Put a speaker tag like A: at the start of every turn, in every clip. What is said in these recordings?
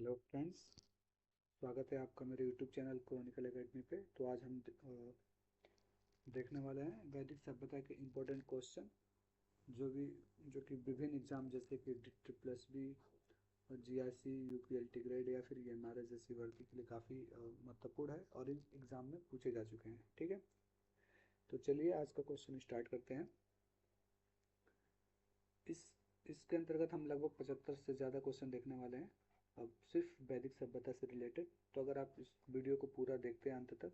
A: Hello friends, स्वागत है आपका मेरे यूट्यूब चैनल क्रॉनिकल एकेडमी पे। तो आज हम देखने वाले हैं वैदिक सभ्यता के इम्पोर्टेंट क्वेश्चन जो कि विभिन्न एग्जाम जैसे कि DSSB और GRC, UPLT ग्रेड या फिर EMRS जैसी भर्ती के लिए काफ़ी महत्वपूर्ण है और इन एग्ज़ाम में पूछे जा चुके हैं। ठीक है, तो चलिए आज का क्वेश्चन स्टार्ट करते हैं। इस इसके अंतर्गत हम लगभग 75 से ज़्यादा क्वेश्चन देखने वाले हैं, अब सिर्फ वैदिक सभ्यता से रिलेटेड। तो अगर आप इस वीडियो को पूरा देखते हैं अंत तक,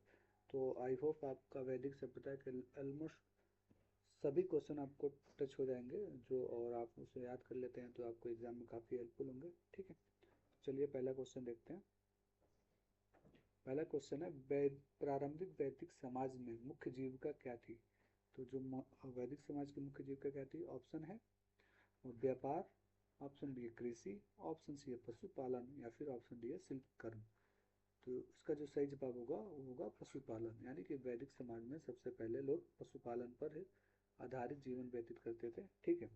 A: तो आई होप आपका वैदिक सभ्यता के ऑलमोस्ट सभी क्वेश्चन आपको टच हो जाएंगे, जो और आप उसे याद कर लेते हैं तो आपको एग्जाम में काफ़ी हेल्पफुल होंगे। ठीक है, चलिए पहला क्वेश्चन देखते हैं। पहला क्वेश्चन है, प्रारंभिक वैदिक समाज में मुख्य जीविका क्या थी? तो जो वैदिक समाज की मुख्य जीविका क्या थी? ऑप्शन है व्यापार, ऑप्शन बी है कृषि, ऑप्शन सी है पशुपालन या फिर ऑप्शन डी है शिल्प कर्म। तो इसका जो सही जवाब होगा वो होगा पशुपालन, यानी कि वैदिक समाज में सबसे पहले लोग पशुपालन पर आधारित जीवन व्यतीत करते थे। ठीक है,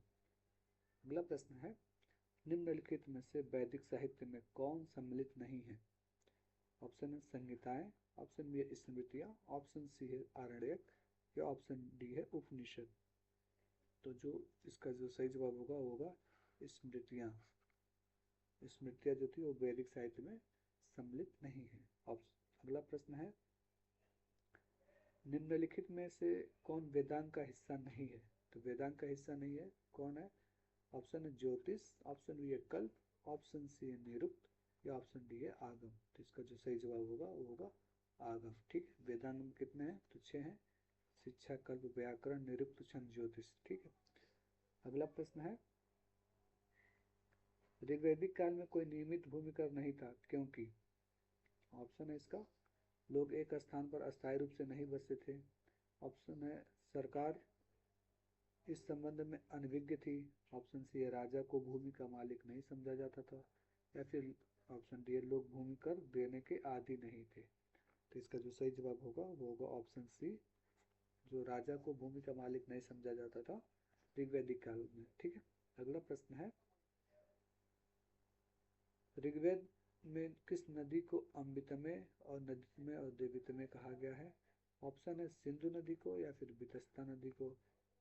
A: अगला प्रश्न है, निम्नलिखित में से वैदिक साहित्य में कौन सम्मिलित नहीं है? ऑप्शन है संहिताएं, ऑप्शन बी है स्मृतियां, ऑप्शन सी है आरण्यक या ऑप्शन डी है उपनिषद। तो जो इसका जो सही जवाब होगा वो होगा स्मृतियां। स्मृतियां जो थी वो वैदिक साहित्य में सम्मिलित नहीं है। अगला प्रश्न है, निम्नलिखित में से कौन वेदांत का हिस्सा नहीं है? तो वेदांत का हिस्सा नहीं है, कौन है? ऑप्शन है ज्योतिष, ऑप्शन बी है कल्प, ऑप्शन सी है निरुक्त या ऑप्शन डी है आगम। तो इसका जो सही जवाब होगा वो होगा आगम। ठीक है, वेदांत में कितने हैं? तो 6 हैं, शिक्षा, कल्प, व्याकरण, निरुक्त, छंद, ज्योतिष। ठीक है, अगला प्रश्न है, ऋग्वैदिक काल में कोई नियमित भूमिकर नहीं था क्योंकि? ऑप्शन है इसका, लोग एक स्थान पर अस्थायी रूप से नहीं बसते थे। ऑप्शन है सरकार इस संबंध में अनभिज्ञ थी। ऑप्शन सी है राजा को भूमि का मालिक नहीं समझा जाता था, या फिर ऑप्शन डी है लोग भूमि कर देने के आदी नहीं थे। तो इसका जो सही जवाब होगा वो होगा ऑप्शन सी, जो राजा को भूमि का मालिक नहीं समझा जाता था ऋग्वैदिक काल में। ठीक है, अगला प्रश्न है, ऋग्वेद में किस नदी को अमृतमय और नदीमय और देवीतमय कहा गया है? ऑप्शन है सिंधु नदी को या फिर वितस्ता नदी को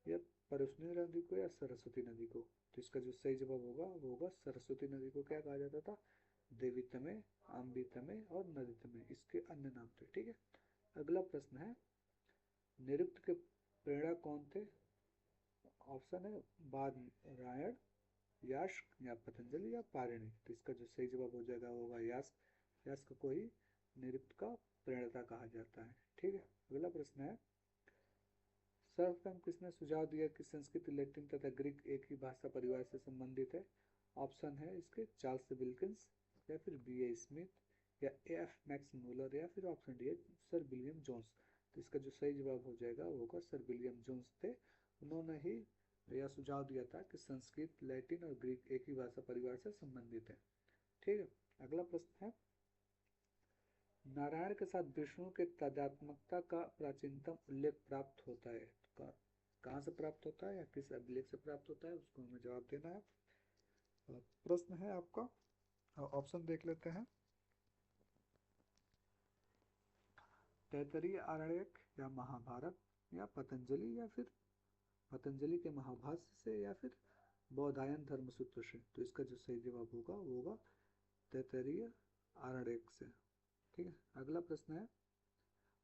A: या परस्पर नदी को या सरस्वती नदी को। तो इसका जो सही जवाब होगा वो होगा सरस्वती नदी को क्या कहा जाता था? देवीतमय, अमृतमय और नदीतमय इसके अन्य नाम थे। ठीक है, अगला प्रश्न है, निरुक्त के प्रेरणा कौन थे? ऑप्शन है बादरायण, यास्क या पतंजलि या पाणिनि। तो इसका जो सही जवाब हो जाएगा वो होगा यास्क। यास्क को ही निरुक्त का प्रणेता कहा जाता है। ठीक है, अगला प्रश्न है, सर्वप्रथम किसने सुझाव दिया कि संस्कृत, लैटिन तथा ग्रीक एक ही भाषा परिवार से संबंधित है? ऑप्शन है इसके चार्ल्स विल्किंस या फिर B.A. स्मिथ या A.F. मैक्स मूलर या फिर ऑप्शन डी है सर विलियम जोन्स। तो इसका जो सही जवाब हो जाएगा वो होगा सर विलियम जोन्स थे। उन्होंने ही यह सुझाव दिया था कि संस्कृत, लैटिन और ग्रीक एक ही भाषा परिवार से संबंधित है। ठीक है, अगला प्रश्न है, नारायण के साथ विष्णु के तादात्म्यता का प्राचीनतम उल्लेख प्राप्त होता है? तो कहाँ से प्राप्त होता है या किस अभिलेख से प्राप्त होता है, उसको हमें जवाब देना है। प्रश्न है आपका, ऑप्शन देख लेते हैं। तैतरीय आरण्यक या महाभारत या पतंजलि या फिर पतंजलि के महाभाष्य से या फिर बौधायन धर्मसूत्र से। तो इसका जो सही जवाब होगा वो होगा तैतरीय आरण्यक से। ठीक है, अगला प्रश्न है,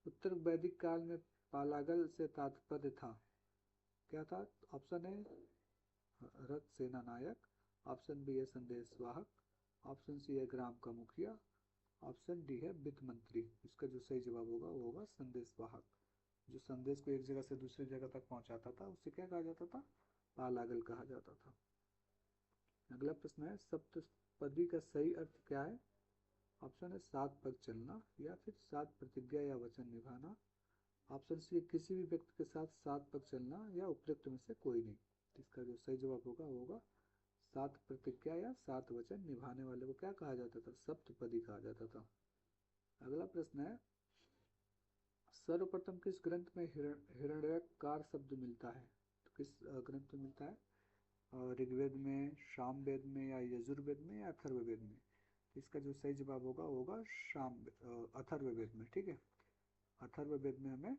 A: उत्तर वैदिक काल में पालागल से तात्पर्य था, क्या था? ऑप्शन है रथ सेना नायक, ऑप्शन बी है संदेश वाहक, ऑप्शन सी है ग्राम का मुखिया, ऑप्शन डी है वित्त मंत्री। इसका जो सही जवाब होगा वो होगा संदेश वाहक। जो संदेश को एक जगह से दूसरी जगह तक पहुंचाता था उसे क्या कहा जाता था? पालागल कहा जाता था। अगला प्रश्न है, सप्तपदी का सही अर्थ क्या है? ऑप्शन है 7 पग चलना या फिर 7 प्रतिज्ञा या वचन निभाना, ऑप्शन सी किसी भी व्यक्ति के साथ 7 पग चलना या उपयुक्त में से कोई नहीं। इसका जो सही जवाब होगा वो होगा 7 प्रतिज्ञा या 7 वचन निभाने वाले को क्या कहा जाता था? सप्तपदी कहा जाता था। अगला प्रश्न है, सर्वप्रथम किस ग्रंथ में हिरण्यकार शब्द मिलता है? तो किस ग्रंथ में मिलता है? ऋग्वेद में, सामवेद में या यजुर्वेद में या अथर्ववेद में? इसका जो सही जवाब होगा वो होगा अथर्ववेद में। ठीक है, अथर्ववेद में हमें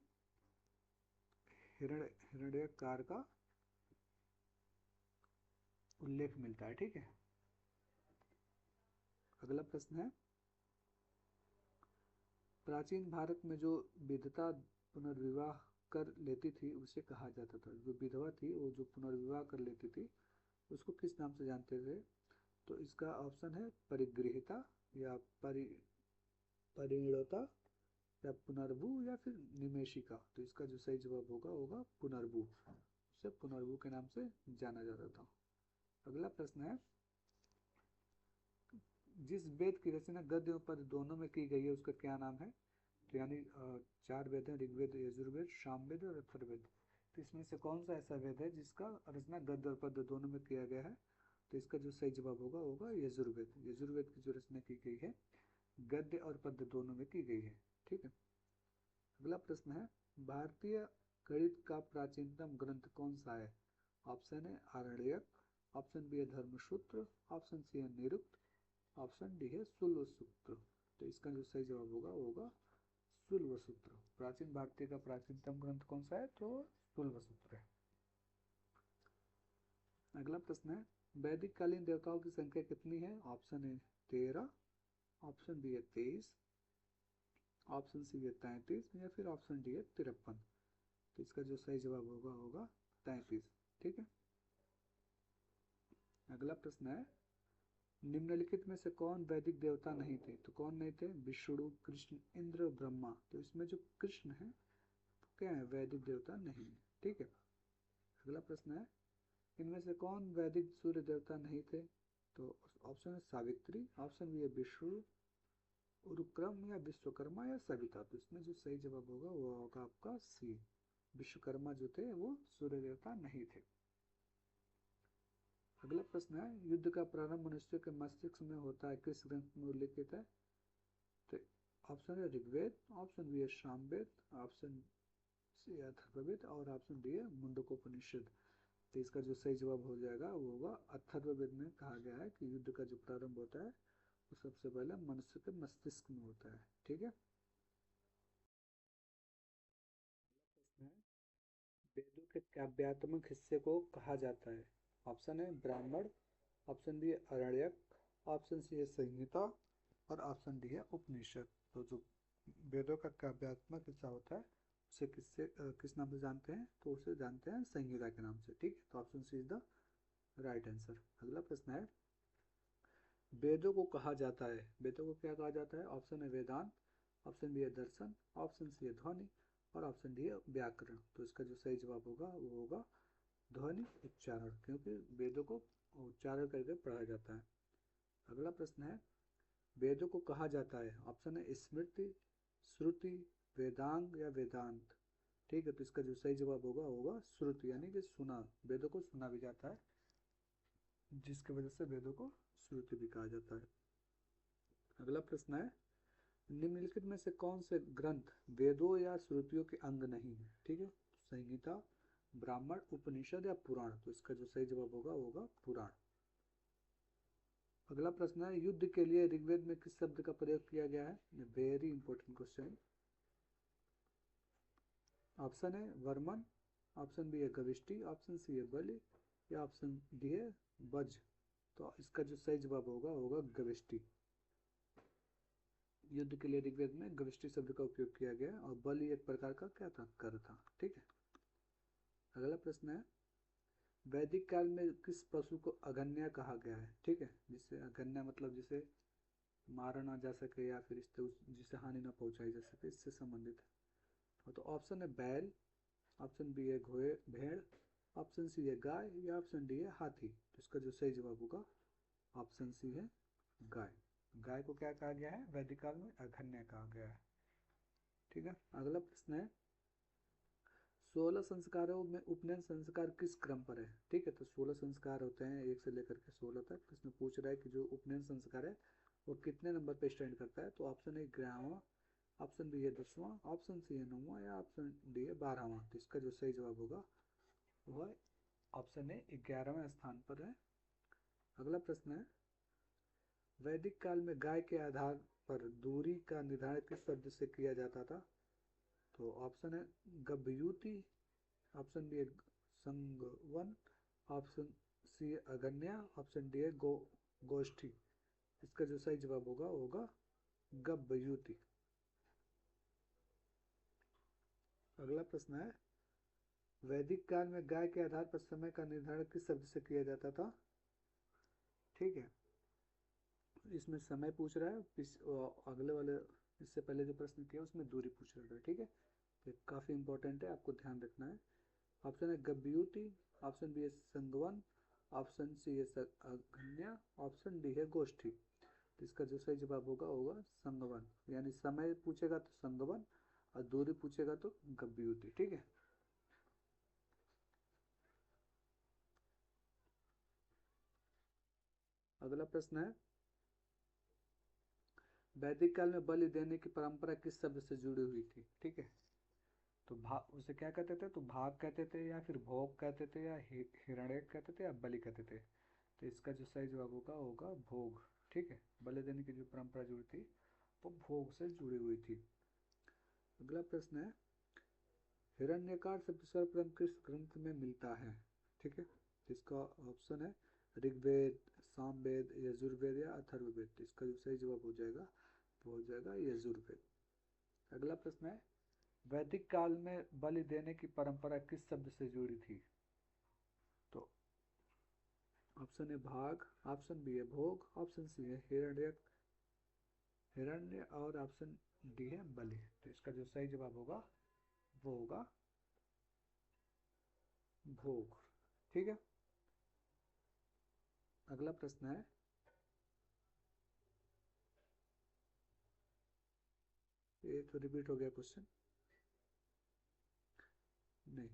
A: हिरण्यकार का उल्लेख मिलता है। ठीक है, अगला प्रश्न है, प्राचीन भारत में जो विधवा पुनर्विवाह कर लेती थी उसे कहा जाता था। जो विधवा थी वो जो पुनर्विवाह कर लेती थी उसको किस नाम से जानते थे? तो इसका ऑप्शन है परिगृहिता, या परिणीता, या पुनर्भु, या फिर निमेशिका। तो इसका जो सही जवाब होगा होगा पुनर्भु। उसे पुनर्भु के नाम से जाना जाता था। अगला प्रश्न है, जिस वेद की रचना गद्य और पद्य दोनों में की गई है उसका क्या नाम है? तो यानी चार वेद हैं, ऋग्वेद, यजुर्वेद, सामवेद और अथर्ववेद। तो इसमें से कौन सा ऐसा वेद है जिसका रचना गद्य और पद्य दोनों में किया गया है? तो इसका जो सही जवाब होगा होगा यजुर्वेद। यजुर्वेद की जो रचना की गई है गद्य और पद्य दोनों में की गई है। ठीक है, अगला प्रश्न है, भारतीय गणित का प्राचीनतम ग्रंथ कौन सा है? ऑप्शन है आरण्यक, ऑप्शन बी है धर्मसूत्र, ऑप्शन सी है निरुक्त, ऑप्शन डी है शुल्ब सूत्र। तो इसका जो सही जवाब होगा वो होगा शुल्ब सूत्र। प्राचीन भारतीय का प्राचीनतम ग्रंथ कौन सा है? तो शुल्ब सूत्र है। अगला प्रश्न है, वैदिक कालीन देवताओं की संख्या कितनी है? ऑप्शन है 13, ऑप्शन बी है 23, ऑप्शन सी है 33, या फिर ऑप्शन डी है 53। तो इसका जो सही जवाब होगा होगा 33। ठीक है, अगला प्रश्न है, निम्नलिखित में से कौन वैदिक देवता नहीं थे? तो कौन नहीं थे? विष्णु, कृष्ण, इंद्र, ब्रह्मा। तो इसमें जो कृष्ण है क्या है? वैदिक देवता नहीं है। ठीक है, अगला प्रश्न है, इनमें से कौन वैदिक सूर्य देवता नहीं थे? तो ऑप्शन है सावित्री, ऑप्शन बी है विष्णु, उरुक्रम, या विश्वकर्मा, या सविता। तो इसमें जो सही जवाब होगा वो होगा आपका सी, विश्वकर्मा जो थे वो सूर्य देवता नहीं थे। अगला प्रश्न है, युद्ध का प्रारंभ मनुष्य के मस्तिष्क में होता है किस ग्रंथ में उल्लिखित है? तो ऑप्शन है ऋग्वेद, ऑप्शन बी है सामवेद, ऑप्शन सी है अथर्ववेद, और ऑप्शन डी है मुंडकोपनिषद। तो इसका जो सही जवाब हो जाएगा वो होगा अथर्ववेद में कहा गया है कि युद्ध का जो प्रारंभ होता है वो सबसे पहले मनुष्य के मस्तिष्क में होता है। ठीक है, प्रश्न है, वेदों के काव्यात्मक हिस्से को कहा जाता है? ऑप्शन है ब्राह्मण, ऑप्शन बी है आरण्यक, ऑप्शन सी है संहिता, और ऑप्शन डी है उपनिषद। तो जो वेदों का काव्यात्मक हिस्सा होता है उसे किस नाम से जानते हैं? तो उसे जानते हैं संहिता के नाम से। ठीक है, तो option C is the right answer. अगला प्रश्न है, वेदों को कहा जाता है, वेदों को क्या कहा जाता है? ऑप्शन है वेदांत, ऑप्शन बी है दर्शन, ऑप्शन सी है ध्वनि, और ऑप्शन डी है व्याकरण। तो इसका जो सही जवाब होगा वो होगा ध्वनि उच्चारण, क्योंकि वेदों को उच्चारण करके पढ़ा जाता है। अगला प्रश्न है, वेदों को कहा जाता है, ऑप्शन है स्मृति, श्रुति, वेदांग, या वेदांत। ठीक है, तो इसका जो सही जवाब होगा होगा श्रुति, यानी कि सुना, वेदों को सुना भी जाता है जिसकी वजह से वेदों को श्रुति भी कहा जाता है। अगला प्रश्न है, निम्नलिखित में से कौन से ग्रंथ वेदों या श्रुतियों के अंग नहीं है? ठीक है, संहिता, ब्राह्मण, उपनिषद, या पुराण। तो इसका जो सही जवाब होगा वो होगा पुराण। अगला प्रश्न है, युद्ध के लिए ऋग्वेद में किस शब्द का प्रयोग किया गया है? Very important question. ऑप्शन है वर्मन, ऑप्शन बी है गविष्टि, ऑप्शन सी है बलि, या ऑप्शन डी है वज। तो इसका जो सही जवाब होगा होगा गविष्टि। युद्ध के लिए ऋग्वेद में गविष्टि शब्द का उपयोग किया गया, और बलि एक प्रकार का क्या था? कर था। ठीक है, अगला प्रश्न है, वैदिक काल में किस पशु को अगन्य कहा गया है? ठीक है, जिससे अगन्य मतलब जिसे मारा ना जा सके या फिर इससे जिसे हानि ना पहुंचाई जा सके, इससे संबंधित है। तो ऑप्शन है बैल, ऑप्शन बी है घोड़े भेड़, ऑप्शन सी है गाय, या ऑप्शन डी है हाथी। तो इसका जो सही जवाब होगा ऑप्शन सी है गाय। गाय को क्या कहा गया है? वैदिक काल में अगन्य कहा गया है। ठीक है, अगला प्रश्न है, 16 संस्कारों में उपनयन संस्कार किस क्रम पर है? ठीक है, तो 16 संस्कार होते हैं 1 से लेकर के 16 तक। इसमें पूछ रहा है कि जो उपनयन संस्कार है वो कितने नंबर पे स्टैंड करता है? तो ऑप्शन है 11वां, ऑप्शन बी है 10वां, ऑप्शन सी है 9वां, या ऑप्शन डी है 12वां। तो इसका जो सही जवाब होगा वह ऑप्शन है 11वें स्थान पर है। अगला प्रश्न है, वैदिक काल में गाय के आधार पर दूरी का निर्धारण किस शब्द से किया जाता था? तो ऑप्शन है गभ्युति, ऑप्शन बी है संगवन, ऑप्शन सी है अगन्या, ऑप्शन डी है गोष्ठी। इसका जो सही जवाब होगा वो होगा गभ्युति। अगला प्रश्न है, वैदिक काल में गाय के आधार पर समय का निर्धारण किस शब्द से किया जाता था? ठीक है, इसमें समय पूछ रहा है, अगले वाले इससे पहले जो प्रश्न किया उसमें दूरी पूछ रहा है। ठीक है, तो काफ़ी इंपॉर्टेंट है, आपको ध्यान रखना है। ऑप्शन है गभ्युति, ऑप्शन बी है संगवन, ऑप्शन सी है अगन्या, ऑप्शन डी है गोष्ठी। तो इसका जो सही जवाब होगा होगा संगवन, यानी समय पूछेगा तो संगवन और दूरी पूछेगा तो गभ्युति। ठीक है, अगला प्रश्न है, वैदिक काल में बलि देने की परंपरा किस शब्द से जुड़ी हुई थी? ठीक है, तो भाग उसे क्या कहते थे? तो भाग कहते थे, या फिर भोग कहते थे, या हिरण्यक कहते थे, या बलि कहते थे। तो इसका जो सही जवाब होगा होगा भोग। ठीक है, बलि देने की जो परंपरा जुड़ी थी वो भोग से जुड़ी हुई थी। अगला प्रश्न है, हिरण्यकार शब्द सर्वप्रथम किस ग्रंथ में मिलता है? ठीक है, तो इसका ऑप्शन है ऋग्वेद, सामवेद, यजुर्वेद या अथर्ववेद। तो इसका जो सही जवाब हो जाएगा वो हो जाएगा यजुर्वेद। अगला प्रश्न है, वैदिक काल में बलि देने की परंपरा किस शब्द से जुड़ी थी? तो ऑप्शन है भाग, ऑप्शन बी है भोग, ऑप्शन सी है हिरण्य और ऑप्शन डी है बलि। तो इसका जो सही जवाब होगा वो होगा भोग। ठीक है, अगला प्रश्न है, ये तो रिपीट हो गया क्वेश्चन, नहीं।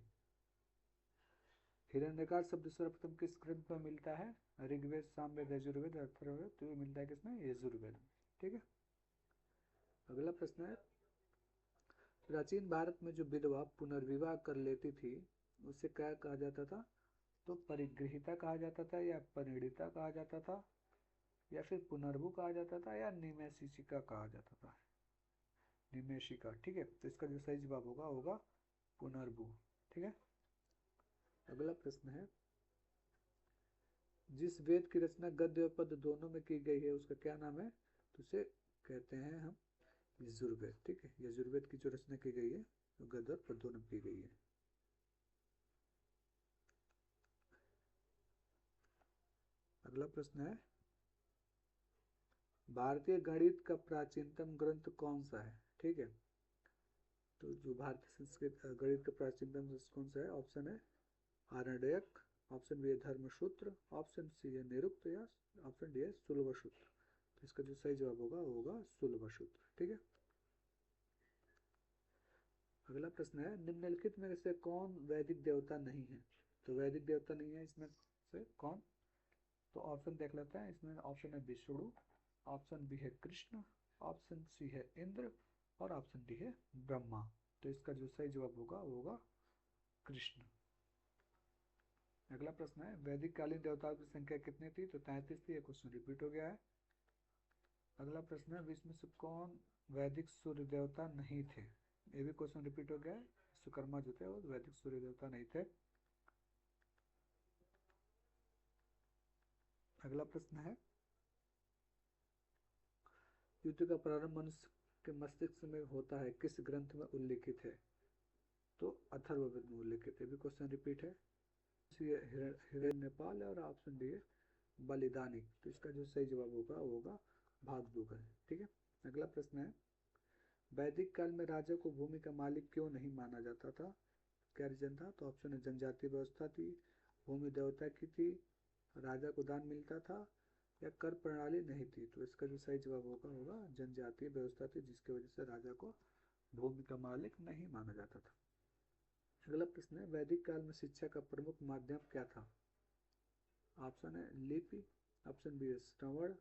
A: हिरण्यकार शब्द सर्वप्रथम किस ग्रंथ में मिलता है? ऋग्वेद, सामवेद, यजुर्वेद, अथर्ववेद। तो ये मिलता है किसमें? यजुर्वेद। ठीक है, अगला प्रश्न है, प्राचीन भारत में जो विधवा पुनर्विवाह कर लेती थी उसे क्या कहा जाता था? तो परिगृहिता कहा जाता था, या परिणीता कहा जाता था, या फिर पुनर्भु कहा जाता था, या निमेशिका कहा जाता था। निमेशिका। ठीक है, तो इसका जो सही जवाब होगा होगा पुनर्भु। ठीक है, अगला प्रश्न है, जिस वेद की रचना गद्य और पद्य दोनों में की गई है उसका क्या नाम है? तो उसे कहते हैं हम यजुर्वेद। ठीक है, यजुर्वेद की जो रचना की गई है वो गद्य और पद्य दोनों में की गई है। अगला प्रश्न है, भारतीय गणित का प्राचीनतम ग्रंथ कौन सा है? ठीक है, तो जो भारतीय संस्कृत गणित का प्राचीनतम ग्रंथ कौन सा है? ऑप्शन है आरण्यक, ऑप्शन बी है धर्मसूत्र, ऑप्शन सी है निरुक्त, या ऑप्शन डी है सुलभसूत्र। तो इसका जो सही जवाब होगा वो होगा सुलभसूत्र। ठीक है, अगला प्रश्न है, निम्नलिखित में से कौन वैदिक देवता नहीं है? तो वैदिक देवता नहीं है इसमें से कौन? तो ऑप्शन देख लेते हैं। इसमें ऑप्शन है विष्णु, ऑप्शन बी है कृष्ण, ऑप्शन सी है इंद्र, और ऑप्शन डी है ब्रह्मा। तो इसका जो सही जवाब होगा वो होगा कृष्ण। अगला प्रश्न है, वैदिक कालीन देवताओं की संख्या कितनी थी? तो 33 थी। ये क्वेश्चन रिपीट हो गया है। अगला प्रश्न है, विश्व में से कौन वैदिक सूर्य देवता नहीं थे? ये भी क्वेश्चन रिपीट हो गया है। विश्वकर्मा जो थे वो वैदिक सूर्य देवता नहीं थे। अगला प्रश्न है, युद्ध का प्रारंभ मनुष्य के मस्तिष्क में होता है किस ग्रंथ में उल्लिखित है? तो अथर्ववेद में उल्लिखित है। भी क्वेश्चन रिपीट है। हिरण्यपाल और ऑप्शन डी है बलिदानी। तो इसका जो सही जवाब होगा वो होगा भागदूग है। ठीक है, अगला प्रश्न है, वैदिक काल में राजा को भूमि का मालिक क्यों नहीं माना जाता था? क्या रीजन था? तो ऑप्शन है जनजातीय व्यवस्था थी, भूमि देवता की थी, राजा को दान मिलता था, या कर प्रणाली नहीं थी। तो इसका जो सही जवाब होगा होगा जनजातीय व्यवस्था थी, जिसकी वजह से राजा को भूमि का मालिक नहीं माना जाता था। अगला प्रश्न है, वैदिक काल में शिक्षा का प्रमुख माध्यम क्या था? ऑप्शन है लिपि, ऑप्शन बी है श्रवण,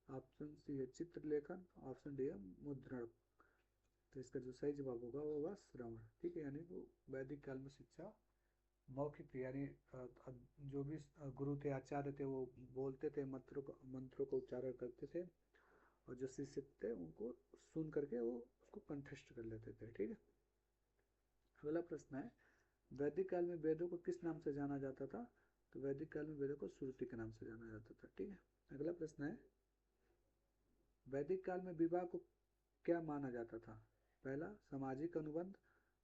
A: ऑप्शन सी है चित्रलेखन, ऑप्शन डी है मुद्रण। तो इसका जो सही जवाब होगा वो होगा श्रवण। ठीक है, यानी वो वैदिक काल में शिक्षा मौखिक यानी जो भी गुरु थे, आचार्य थे, वो बोलते थे, मंत्रों को उच्चारण करते थे, और जो शिष्य थे उनको सुन करके वो उसको कंठस्थ कर लेते थे। ठीक है। अगला प्रश्न है, वैदिक काल में वेदों को किस नाम से जाना जाता था? तो वैदिक काल में वेदों को श्रुति के नाम से जाना जाता था। ठीक है। अगला प्रश्न है, वैदिक काल में विवाह को क्या माना जाता था? पहला, सामाजिक अनुबंध।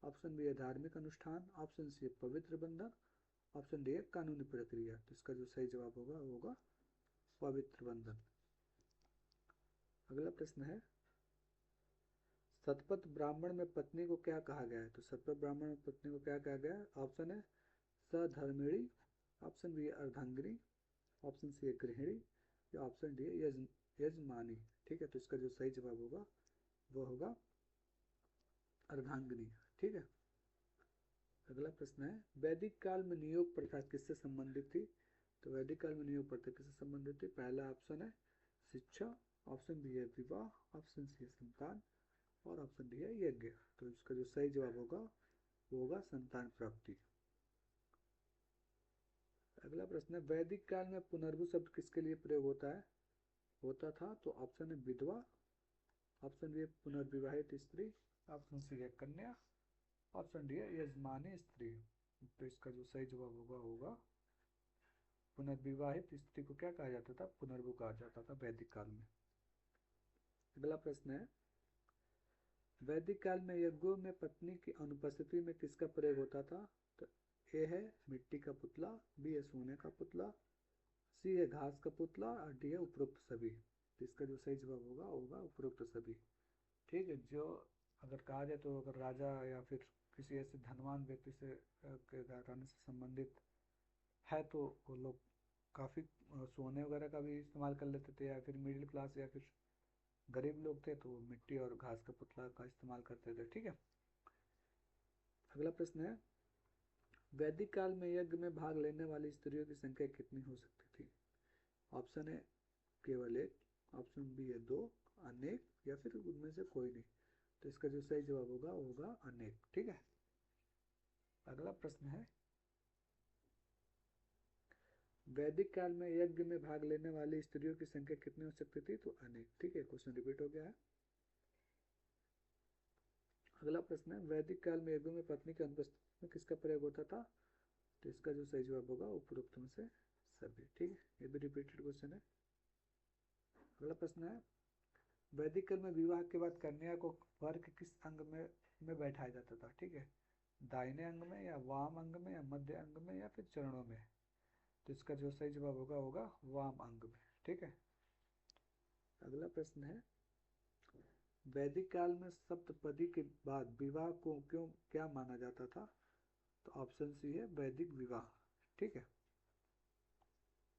A: ऑप्शन बी है धार्मिक अनुष्ठान। ऑप्शन सी है पवित्र बंधन। ऑप्शन डी है कानूनी प्रक्रिया। तो इसका जो सही जवाब होगा वो होगा पवित्र बंधन। अगला प्रश्न है, शतपथ ब्राह्मण में पत्नी को क्या कहा गया है? तो शतपथ ब्राह्मण में पत्नी को क्या कहा गया है? ऑप्शन है सधर्मिणी। ऑप्शन बी है अर्धांगिनी। ऑप्शन सी है गृहिणी। या ऑप्शन डी है यजमानी। ठीक है। तो इसका जो सही जवाब होगा वो होगा अर्धांगिनी। ठीक है। अगला प्रश्न है, वैदिक काल में नियोग प्रथा किससे संबंधित थी? तो वैदिक काल में नियोग प्रथा किससे संबंधित थी? पहला ऑप्शन है शिक्षा। ऑप्शन बी है विवाह। ऑप्शन सी है संतान। और ऑप्शन डी है यज्ञ। तो इसका जो सही जवाब होगा वो होगा संतान प्राप्ति। अगला प्रश्न है, वैदिक काल में पुनर्भु शब्द किसके लिए प्रयोग होता था? तो ऑप्शन है विधवा। ऑप्शन बी है पुनर्विवाहित स्त्री। ऑप्शन सी है कन्या। ऑप्शन डी है यजमानी स्त्री। तो इसका जो सही जवाब होगा होगा पुनर्विवाहित स्त्री को क्या कहा जाता था? पुनर्भु कहा जाता था वैदिक काल में। अगला प्रश्न है, वैदिक काल में यज्ञों में पत्नी की अनुपस्थिति में किसका प्रयोग होता था? तो ए है मिट्टी का पुतला। बी है सोने का पुतला। सी है घास का पुतला। और डी है उपरोक्त सभी। तो इसका जो सही जवाब होगा होगा उपरोक्त सभी। ठीक है। जो अगर कहा जाए तो अगर राजा या फिर किसी ऐसे धनवान व्यक्ति से के घराने से संबंधित है तो वो लोग काफ़ी सोने वगैरह का भी इस्तेमाल कर लेते थे, या फिर मिडिल क्लास या फिर गरीब लोग थे तो मिट्टी और घास का पुतला का इस्तेमाल करते थे। ठीक है। अगला प्रश्न है, वैदिक काल में यज्ञ में भाग लेने वाली स्त्रियों की संख्या कितनी हो सकती थी? ऑप्शन है केवल एक। ऑप्शन बी है दो, अनेक, या फिर उनमें से कोई नहीं। तो इसका जो सही जवाब होगा वो होगा अनेक। ठीक है। अगला प्रश्न है, वैदिक काल में यज्ञ में भाग लेने वाली स्त्रियों की संख्या कितनी हो सकती थी? तो अनेक। ठीक है। क्वेश्चन रिपीट हो गया है। अगला प्रश्न है, वैदिक काल में यज्ञों में पत्नी की अनुपस्थिति में किसका प्रयोग होता था? तो इसका जो सही जवाब होगा उपरोक्त में से सभी। ठीक है। ये भी रिपीटेड क्वेश्चन है। अगला प्रश्न है, वैदिक काल में विवाह के बाद कन्या को वर के किस अंग में बैठाया जाता था? ठीक है। दाहिने अंग में, या वाम अंग में, या मध्य अंग में, या फिर चरणों में? तो इसका जो सही जवाब होगा होगा वाम अंग में। ठीक है। अगला प्रश्न है, वैदिक काल में सप्तपदी के बाद विवाह को क्यों क्या माना जाता था? तो ऑप्शन सी है वैदिक विवाह। ठीक है।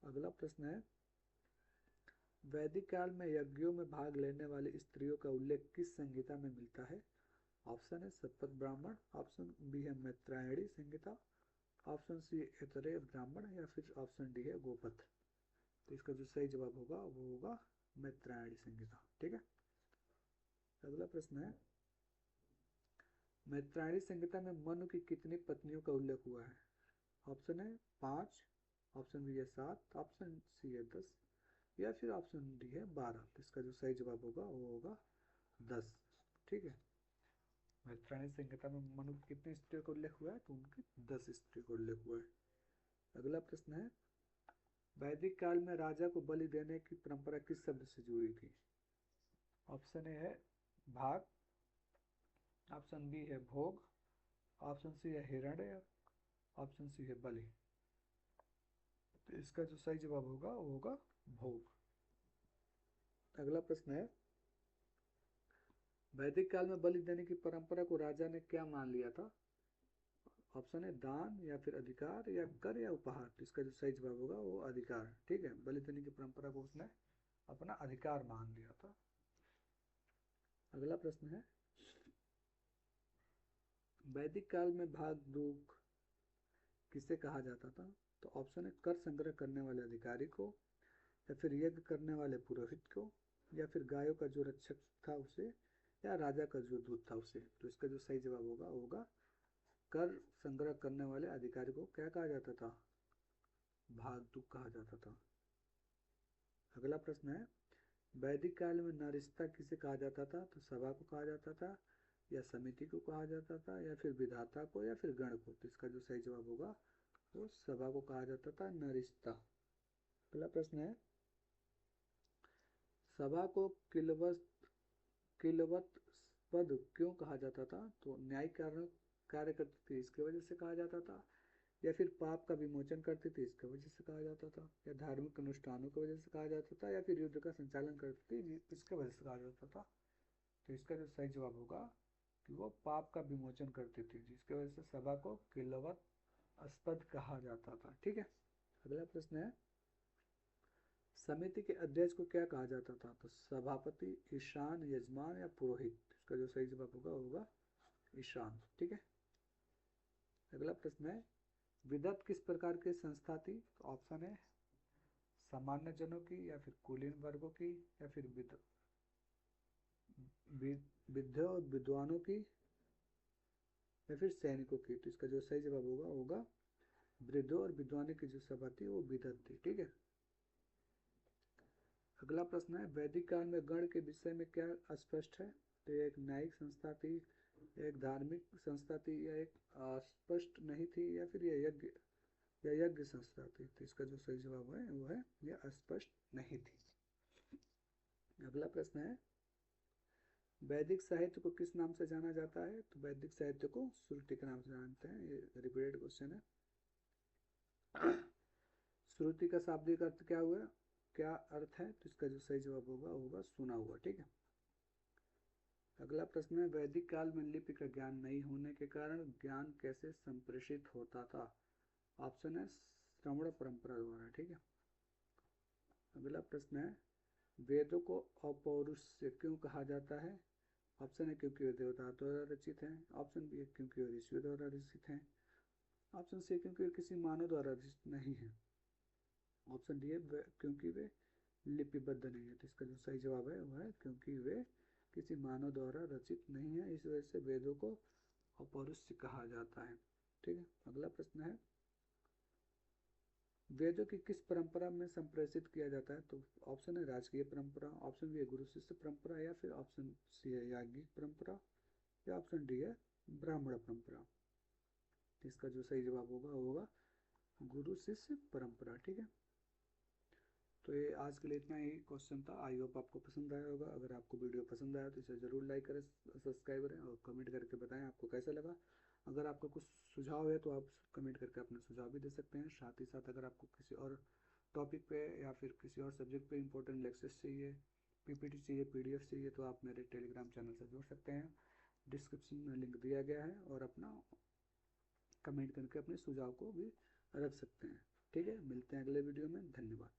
A: अगला प्रश्न है, वैदिक काल में यज्ञों में भाग लेने वाली स्त्रियों का उल्लेख किस संहिता में मिलता है? ऑप्शन है शतपथ ब्राह्मण। ऑप्शन बी है मैत्रायणी संहिता। ऑप्शन सी है ऐतरेय ब्राह्मण। या फिर ऑप्शन डी है गोपथ। तो इसका जो सही जवाब होगा वो होगा मैत्रायणी संहिता। ठीक है। अगला प्रश्न है, मैत्रायणी संहिता में मनु की कितनी पत्नियों का उल्लेख हुआ है? ऑप्शन है पाँच। ऑप्शन बी है सात। ऑप्शन सी है 10। या फिर ऑप्शन डी है 12। तो इसका जो सही जवाब होगा वो होगा 10। ठीक है। मैत्रायणी संहिता में मनु की कितनी स्त्रियों का उल्लेख हुआ है? तो उनकी 10 स्त्रियों का उल्लेख हुआ है। अगला प्रश्न है, वैदिक काल में राजा को बलि देने की परंपरा किस शब्द से जुड़ी थी? ऑप्शन ए है भाग। ऑप्शन बी है भोग। ऑप्शन सी है हिरण्य। ऑप्शन सी है बलि। तो इसका जो सही जवाब होगा वो होगा भोग। अगला प्रश्न है, वैदिक काल में बलि देने की परंपरा को राजा ने क्या मान लिया था? ऑप्शन है दान, या फिर अधिकार, या कर, या उपहार। तो इसका जो सही जवाब होगा वो अधिकार। ठीक है। बलि देने की परंपरा को उसने अपना अधिकार मान लिया था। अगला प्रश्न है, वैदिक काल में भाग दूक किसे कहा जाता था? तो ऑप्शन है कर संग्रह करने वाले अधिकारी को, या फिर यज्ञ करने वाले पुरोहित को, या फिर गायों का जो रक्षक था उसे, या राजा का जो दूत था उसे। तो इसका जो सही जवाब होगा होगा कर संग्रह करने वाले अधिकारी को क्या कहा जाता था? भागदूक कहा जाता था। अगला प्रश्न है, वैदिक काल में नरिस्ता किसे कहा जाता था? तो सभा को कहा जाता था, या समिति को कहा जाता था, या फिर विधाता को, या फिर गण को? तो इसका जो सही जवाब होगा वो सभा को कहा जाता था, नरिस्ता। अगला प्रश्न है, सभा को किलवत पद क्यों कहा जाता था? तो न्यायिक कार्य करती थी इसके वजह से कहा जाता था, या फिर पाप का विमोचन करती थी इसके वजह से कहा जाता था, या धार्मिक अनुष्ठानों की वजह से कहा जाता था, या फिर युद्ध का संचालन करती थी इसके वजह से कहा जाता था? तो इसका जो सही जवाब होगा कि वो पाप का विमोचन करती थी, जिसकी वजह से सभा को किलवत अस्पद कहा जाता था। ठीक है। अगला प्रश्न है, समिति के अध्यक्ष को क्या कहा जाता था? तो सभापति, ईशान, यजमान, या पुरोहित? इसका जो सही जवाब होगा होगा ईशान। ठीक है। अगला प्रश्न है, विदत किस प्रकार की संस्था थी? तो ऑप्शन है सामान्य जनों की, या फिर कुलीन वर्गों की, या फिर विद्या और विद्वानों की, या फिर सैनिकों की? तो इसका जो सही जवाब होगा होगा वृद्धों और विद्वानों की जो सभा थी वो विदत थी। ठीक है। अगला प्रश्न है, वैदिक काल में गण के विषय में क्या अस्पष्ट है? तो ये एक न्यायिक संस्था थी, एक धार्मिक संस्था थी, या एक अस्पष्ट नहीं थी, या फिर यह यज्ञ संस्था थी? तो इसका जो सही जवाब है वो है यह अस्पष्ट नहीं थी। अगला प्रश्न है, वैदिक साहित्य को किस नाम से जाना जाता है? तो वैदिक साहित्य को श्रुति के नाम से जानते हैं। ये रिपीटेड क्वेश्चन है। श्रुति का शाब्दिक अर्थ क्या हुआ, क्या अर्थ है? तो इसका जो सही जवाब होगा होगा सुना हुआ। ठीक है। अगला प्रश्न है, वैदिक काल में लिपि का ज्ञान नहीं होने के कारण ज्ञान कैसे संप्रेषित होता था? ऑप्शन है श्रवण परंपरा द्वारा। ठीक है। अगला प्रश्न है, वेदों को अपौरुषेय क्यों कहा जाता है? ऑप्शन है क्योंकि वे देवताओं द्वारा रचित हैं, ऑप्शन बी है क्योंकि वे ऋषियों द्वारा रचित हैं, ऑप्शन सी क्योंकि वे किसी मानव द्वारा रचित नहीं है, ऑप्शन डी है क्योंकि वे लिपिबद्ध नहीं है। तो इसका जो सही जवाब है वो है क्योंकि वे किसी मानव द्वारा रचित नहीं है, इस वजह से वेदों को अपौरुषेय कहा जाता है। ठीक है। अगला प्रश्न है, वेदों की किस परंपरा में संप्रेषित किया जाता है? तो ऑप्शन है राजकीय परंपरा, ऑप्शन बी है गुरु शिष्य परंपरा, या फिर ऑप्शन सी है याज्ञिक परंपरा, या ऑप्शन डी है ब्राह्मण परंपरा? इसका जो सही जवाब होगा होगा गुरु शिष्य परंपरा। ठीक है। तो ये आज के लिए इतना ही क्वेश्चन था। आई होप आपको पसंद आया होगा। अगर आपको वीडियो पसंद आया तो इसे ज़रूर लाइक करें, सब्सक्राइब करें और कमेंट करके बताएं आपको कैसा लगा। अगर आपका कुछ सुझाव है तो आप कमेंट करके अपना सुझाव भी दे सकते हैं। साथ ही साथ अगर आपको किसी और टॉपिक पे या फिर किसी और सब्जेक्ट पे इंपॉर्टेंट लेक्चर्स चाहिए, पीपीटी चाहिए, पीडीएफ चाहिए, तो आप मेरे टेलीग्राम चैनल से जुड़ सकते हैं। डिस्क्रिप्शन में लिंक दिया गया है, और अपना कमेंट करके अपने सुझाव को भी रख सकते हैं। ठीक है। मिलते हैं अगले वीडियो में। धन्यवाद।